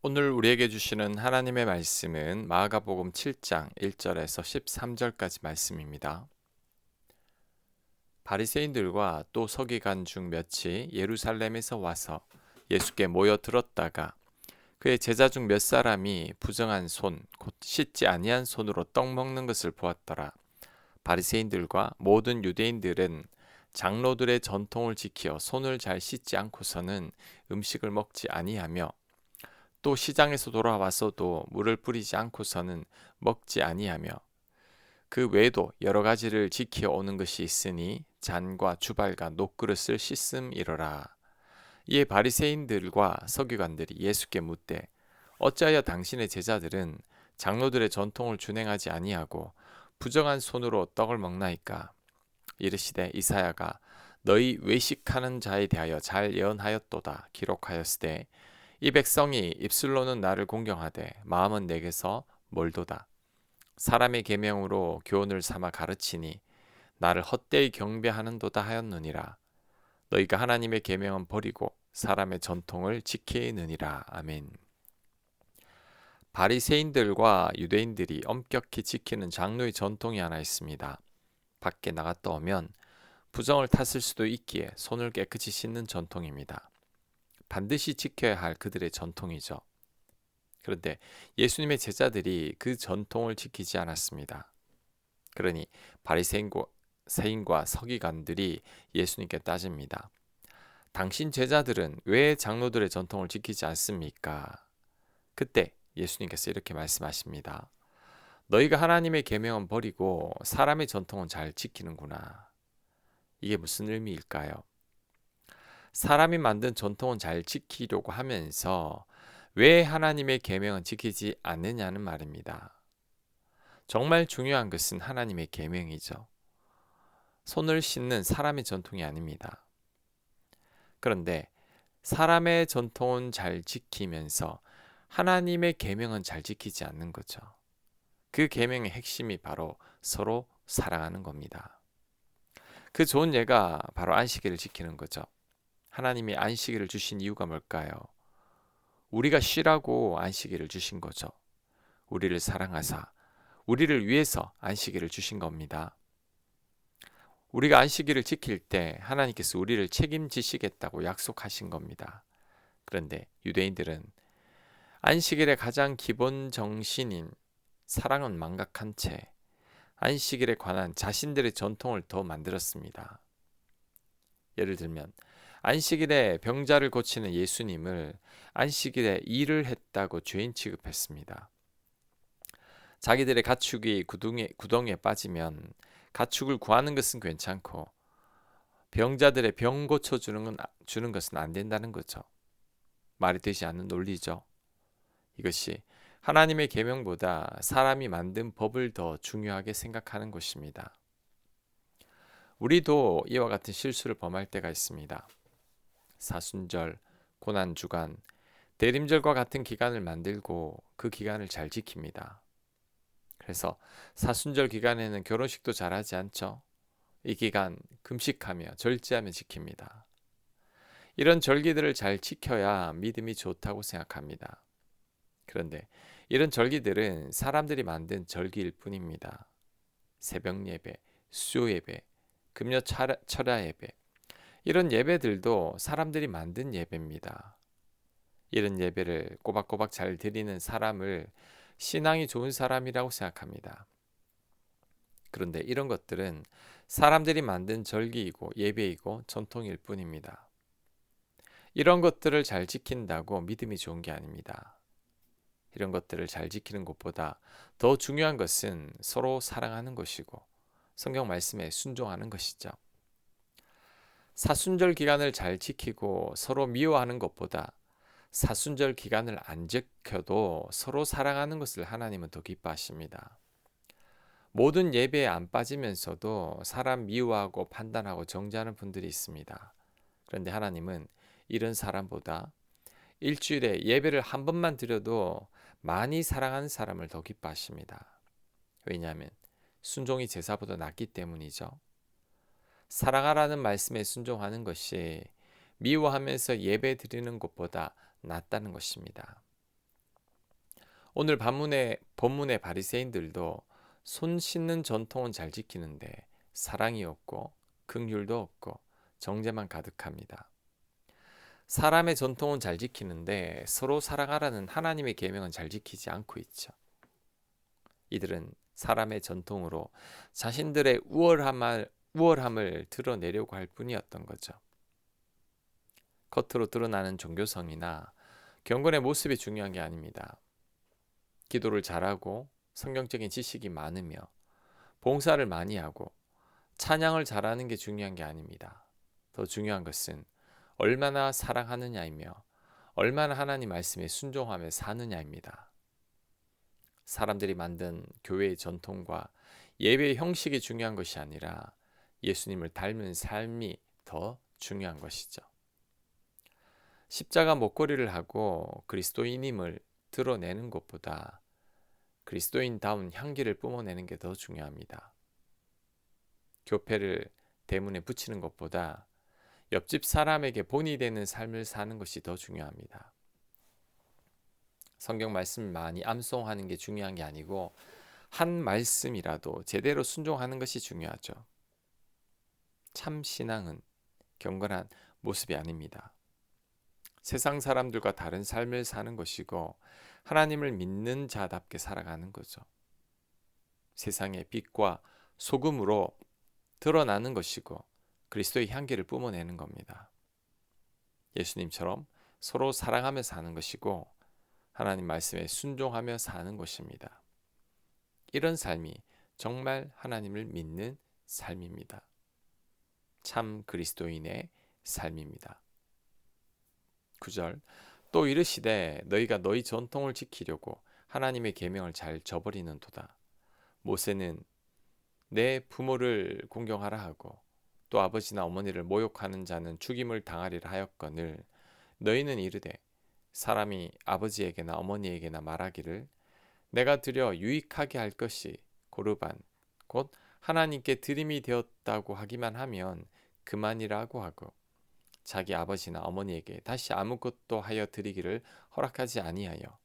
오늘 우리에게 주시는 하나님의 말씀은 마가복음 7장 1절에서 13절까지 말씀입니다. 바리새인들과 또 서기관 중 몇이 예루살렘에서 와서 예수께 모여 들었다가 그의 제자 중 몇 사람이 부정한 손, 곧 씻지 아니한 손으로 떡 먹는 것을 보았더라. 바리새인들과 모든 유대인들은 장로들의 전통을 지켜 손을 잘 씻지 않고서는 음식을 먹지 아니하며 또 시장에서 돌아와서도 물을 뿌리지 않고서는 먹지 아니하며 그 외에도 여러 가지를 지켜 오는 것이 있으니 잔과 주발과 녹그릇을 씻음이로라. 이에 바리새인들과 서기관들이 예수께 묻되 어찌하여 당신의 제자들은 장로들의 전통을 준행하지 아니하고 부정한 손으로 떡을 먹나이까? 이르시되 이사야가 너희 외식하는 자에 대하여 잘 예언하였도다 기록하였으되 이 백성이 입술로는 나를 공경하되 마음은 내게서 멀도다. 사람의 계명으로 교훈을 삼아 가르치니 나를 헛되이 경배하는도다 하였느니라. 너희가 하나님의 계명은 버리고 사람의 전통을 지키느니라. 아멘. 바리새인들과 유대인들이 엄격히 지키는 장로의 전통이 하나 있습니다. 밖에 나갔다 오면 부정을 탔을 수도 있기에 손을 깨끗이 씻는 전통입니다. 반드시 지켜야 할 그들의 전통이죠. 그런데 예수님의 제자들이 그 전통을 지키지 않았습니다. 그러니 바리새인과 서기관들이 예수님께 따집니다. 당신 제자들은 왜 장로들의 전통을 지키지 않습니까? 그때 예수님께서 이렇게 말씀하십니다. 너희가 하나님의 계명은 버리고 사람의 전통은 잘 지키는구나. 이게 무슨 의미일까요? 사람이 만든 전통은 잘 지키려고 하면서 왜 하나님의 계명은 지키지 않느냐는 말입니다. 정말 중요한 것은 하나님의 계명이죠. 손을 씻는 사람의 전통이 아닙니다. 그런데 사람의 전통은 잘 지키면서 하나님의 계명은 잘 지키지 않는 거죠. 그 계명의 핵심이 바로 서로 사랑하는 겁니다. 그 좋은 예가 바로 안식일을 지키는 거죠. 하나님이 안식일을 주신 이유가 뭘까요? 우리가 쉬라고 안식일을 주신 거죠. 우리를 사랑하사 우리를 위해서 안식일을 주신 겁니다. 우리가 안식일을 지킬 때 하나님께서 우리를 책임지시겠다고 약속하신 겁니다. 그런데 유대인들은 안식일의 가장 기본 정신인 사랑은 망각한 채 안식일에 관한 자신들의 전통을 더 만들었습니다. 예를 들면 안식일에 병자를 고치는 예수님을 안식일에 일을 했다고 죄인 취급했습니다. 자기들의 가축이 구덩이에 빠지면 가축을 구하는 것은 괜찮고 병자들의 병 주는 것은 안 된다는 거죠. 말이 되지 않는 논리죠. 이것이 하나님의 계명보다 사람이 만든 법을 더 중요하게 생각하는 것입니다. 우리도 이와 같은 실수를 범할 때가 있습니다. 사순절, 고난주간, 대림절과 같은 기간을 만들고 그 기간을 잘 지킵니다. 그래서 사순절 기간에는 결혼식도 잘하지 않죠. 이 기간 금식하며 절제하며 지킵니다. 이런 절기들을 잘 지켜야 믿음이 좋다고 생각합니다. 그런데 이런 절기들은 사람들이 만든 절기일 뿐입니다. 새벽 예배, 수요 예배, 금요 철야 예배, 이런 예배들도 사람들이 만든 예배입니다. 이런 예배를 꼬박꼬박 잘 드리는 사람을 신앙이 좋은 사람이라고 생각합니다. 그런데 이런 것들은 사람들이 만든 절기이고 예배이고 전통일 뿐입니다. 이런 것들을 잘 지킨다고 믿음이 좋은 게 아닙니다. 이런 것들을 잘 지키는 것보다 더 중요한 것은 서로 사랑하는 것이고 성경 말씀에 순종하는 것이죠. 사순절 기간을 잘 지키고 서로 미워하는 것보다 사순절 기간을 안 지켜도 서로 사랑하는 것을 하나님은 더 기뻐하십니다. 모든 예배에 안 빠지면서도 사람 미워하고 판단하고 정죄하는 분들이 있습니다. 그런데 하나님은 이런 사람보다 일주일에 예배를 한 번만 드려도 많이 사랑하는 사람을 더 기뻐하십니다. 왜냐하면 순종이 제사보다 낫기 때문이죠. 사랑하라는 말씀에 순종하는 것이 미워하면서 예배 드리는 것보다 낫다는 것입니다. 오늘 본문의 바리새인들도 손 씻는 전통은 잘 지키는데 사랑이 없고 긍휼도 없고 정죄만 가득합니다. 사람의 전통은 잘 지키는데 서로 사랑하라는 하나님의 계명은 잘 지키지 않고 있죠. 이들은 사람의 전통으로 자신들의 우월함을 드러내려고 할 뿐이었던 거죠. 겉으로 드러나는 종교성이나 경건의 모습이 중요한 게 아닙니다. 기도를 잘하고 성경적인 지식이 많으며 봉사를 많이 하고 찬양을 잘하는 게 중요한 게 아닙니다. 더 중요한 것은 얼마나 사랑하느냐이며 얼마나 하나님 말씀에 순종하며 사느냐입니다. 사람들이 만든 교회의 전통과 예배의 형식이 중요한 것이 아니라 예수님을 닮은 삶이 더 중요한 것이죠. 십자가 목걸이를 하고 그리스도인임을 드러내는 것보다 그리스도인다운 향기를 뿜어내는 게 더 중요합니다. 교패를 대문에 붙이는 것보다 옆집 사람에게 본이 되는 삶을 사는 것이 더 중요합니다. 성경 말씀을 많이 암송하는 게 중요한 게 아니고 한 말씀이라도 제대로 순종하는 것이 중요하죠. 참 신앙은 경건한 모습이 아닙니다. 세상 사람들과 다른 삶을 사는 것이고 하나님을 믿는 자답게 살아가는 거죠. 세상의 빛과 소금으로 드러나는 것이고 그리스도의 향기를 뿜어내는 겁니다. 예수님처럼 서로 사랑하며 사는 것이고 하나님 말씀에 순종하며 사는 것입니다. 이런 삶이 정말 하나님을 믿는 삶입니다. 참 그리스도인의 삶입니다. 9절 또 이르시되 너희가 너희 전통을 지키려고 하나님의 계명을 잘 저버리는도다. 모세는 내 부모를 공경하라 하고 또 아버지나 어머니를 모욕하는 자는 죽임을 당하리라 하였거늘 너희는 이르되 사람이 아버지에게나 어머니에게나 말하기를 내가 드려 유익하게 할 것이 고르반 곧 하나님께 드림이 되었다고 하기만 하면 그만이라고 하고 자기 아버지나 어머니에게 다시 아무것도 하여 드리기를 허락하지 아니하여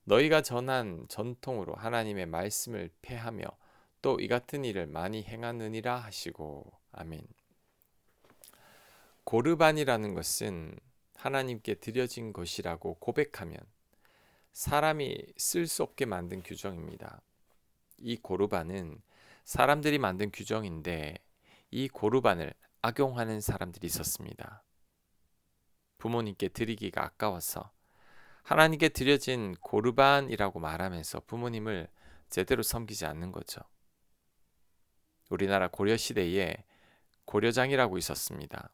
너희가 전한 전통으로 하나님의 말씀을 폐하며 또 이 같은 일을 많이 행하느니라 하시고 아멘. 고르반이라는 것은 하나님께 드려진 것이라고 고백하면 사람이 쓸 수 없게 만든 규정입니다. 이 고르반은 사람들이 만든 규정인데 이 고르반을 악용하는 사람들이 있었습니다. 부모님께 드리기가 아까워서 하나님께 드려진 고르반이라고 말하면서 부모님을 제대로 섬기지 않는 거죠. 우리나라 고려시대에 고려장이라고 있었습니다.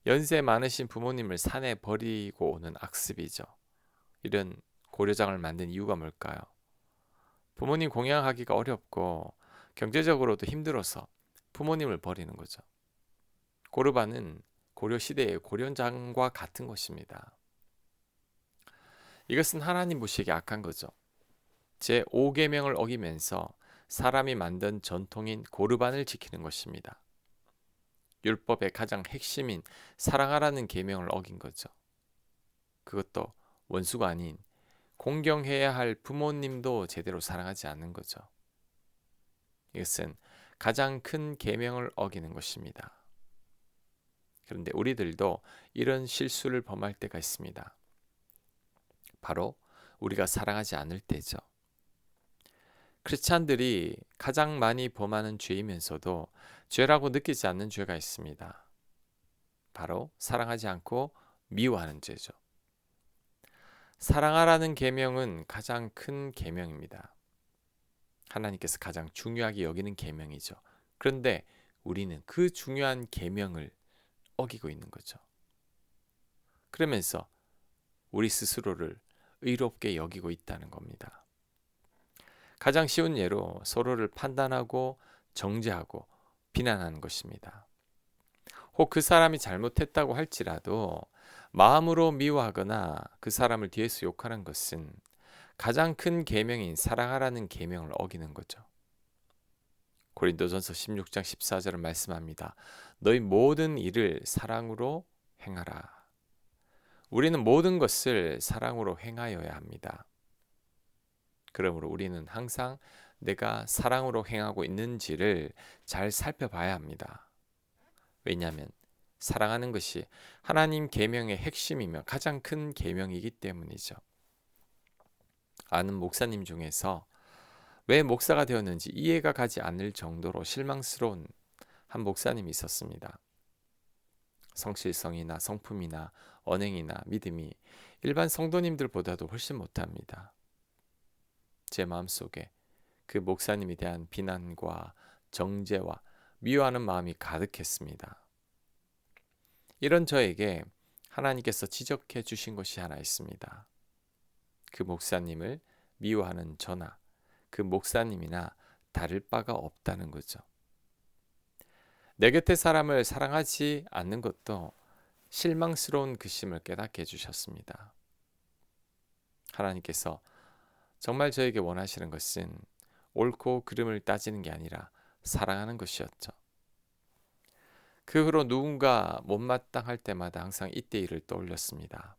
연세 많으신 부모님을 산에 버리고 오는 악습이죠. 이런 고려장을 만든 이유가 뭘까요? 부모님 공양하기가 어렵고 경제적으로도 힘들어서 부모님을 버리는 거죠. 고르반은 고려시대의 고려장과 같은 것입니다. 이것은 하나님 보시기에 악한 거죠. 제5계명을 어기면서 사람이 만든 전통인 고르반을 지키는 것입니다. 율법의 가장 핵심인 사랑하라는 계명을 어긴 거죠. 그것도 원수가 아닌 공경해야 할 부모님도 제대로 사랑하지 않는 거죠. 이것은 가장 큰 계명을 어기는 것입니다. 그런데 우리들도 이런 실수를 범할 때가 있습니다. 바로 우리가 사랑하지 않을 때죠. 크리스찬들이 가장 많이 범하는 죄이면서도 죄라고 느끼지 않는 죄가 있습니다. 바로 사랑하지 않고 미워하는 죄죠. 사랑하라는 계명은 가장 큰 계명입니다. 하나님께서 가장 중요하게 여기는 계명이죠. 그런데 우리는 그 중요한 계명을 어기고 있는 거죠. 그러면서 우리 스스로를 의롭게 여기고 있다는 겁니다. 가장 쉬운 예로 서로를 판단하고 정죄하고 비난하는 것입니다. 혹 그 사람이 잘못했다고 할지라도 마음으로 미워하거나 그 사람을 뒤에서 욕하는 것은 가장 큰 계명인 사랑하라는 계명을 어기는 거죠. 고린도전서 16장 14절은 말씀합니다. 너희 모든 일을 사랑으로 행하라. 우리는 모든 것을 사랑으로 행하여야 합니다. 그러므로 우리는 항상 내가 사랑으로 행하고 있는지를 잘 살펴봐야 합니다. 왜냐하면 사랑하는 것이 하나님 계명의 핵심이며 가장 큰 계명이기 때문이죠. 아는 목사님 중에서 왜 목사가 되었는지 이해가 가지 않을 정도로 실망스러운 한 목사님이 있었습니다. 성실성이나 성품이나 언행이나 믿음이 일반 성도님들보다도 훨씬 못합니다. 제 마음속에 그 목사님에 대한 비난과 정죄와 미워하는 마음이 가득했습니다. 이런 저에게 하나님께서 지적해 주신 것이 하나 있습니다. 그 목사님을 미워하는 저나 그 목사님이나 다를 바가 없다는 거죠. 내 곁의 사람을 사랑하지 않는 것도 실망스러운 그심을 깨닫게 해주셨습니다. 하나님께서 정말 저에게 원하시는 것은 옳고 그름을 따지는 게 아니라 사랑하는 것이었죠. 그 후로 누군가 못마땅할 때마다 항상 이때 일을 떠올렸습니다.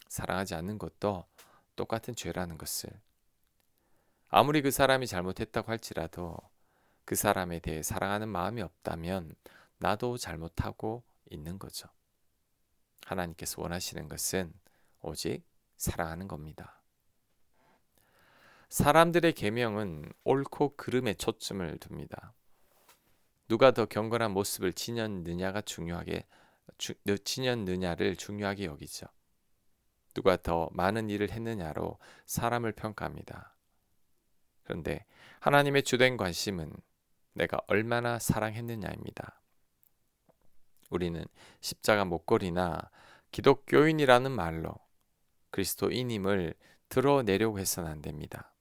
사랑하지 않는 것도 똑같은 죄라는 것을. 아무리 그 사람이 잘못했다고 할지라도 그 사람에 대해 사랑하는 마음이 없다면 나도 잘못하고 있는 거죠. 하나님께서 원하시는 것은 오직 사랑하는 겁니다. 사람들의 계명은 옳고 그름에 초점을 둡니다. 누가 더 경건한 모습을 지녔느냐를 중요하게 여기죠. 누가 더 많은 일을 했느냐로 사람을 평가합니다. 그런데 하나님의 주된 관심은 내가 얼마나 사랑했느냐입니다. 우리는 십자가 목걸이나 기독교인이라는 말로 그리스도인임을 드러내려고 해서는 안 됩니다.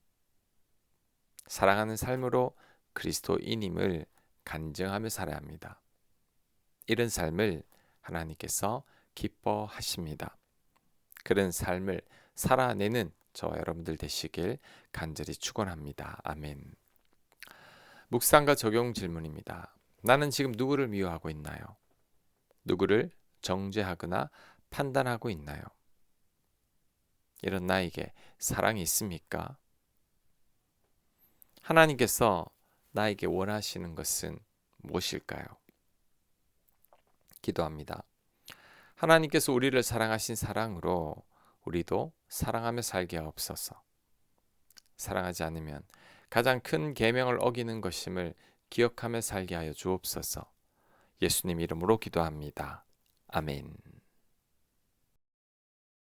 사랑하는 삶으로 그리스도인임을 간증하며 살아야 합니다. 이런 삶을 하나님께서 기뻐하십니다. 그런 삶을 살아내는 저와 여러분들 되시길 간절히 축원합니다. 아멘. 묵상과 적용 질문입니다. 나는 지금 누구를 미워하고 있나요? 누구를 정죄하거나 판단하고 있나요? 이런 나에게 사랑이 있습니까? 하나님께서 나에게 원하시는 것은 무엇일까요? 기도합니다. 하나님께서 우리를 사랑하신 사랑으로 우리도 사랑하며 살게 하옵소서. 사랑하지 않으면 가장 큰 계명을 어기는 것임을 기억하며 살게 하여 주옵소서. 예수님 이름으로 기도합니다. 아멘.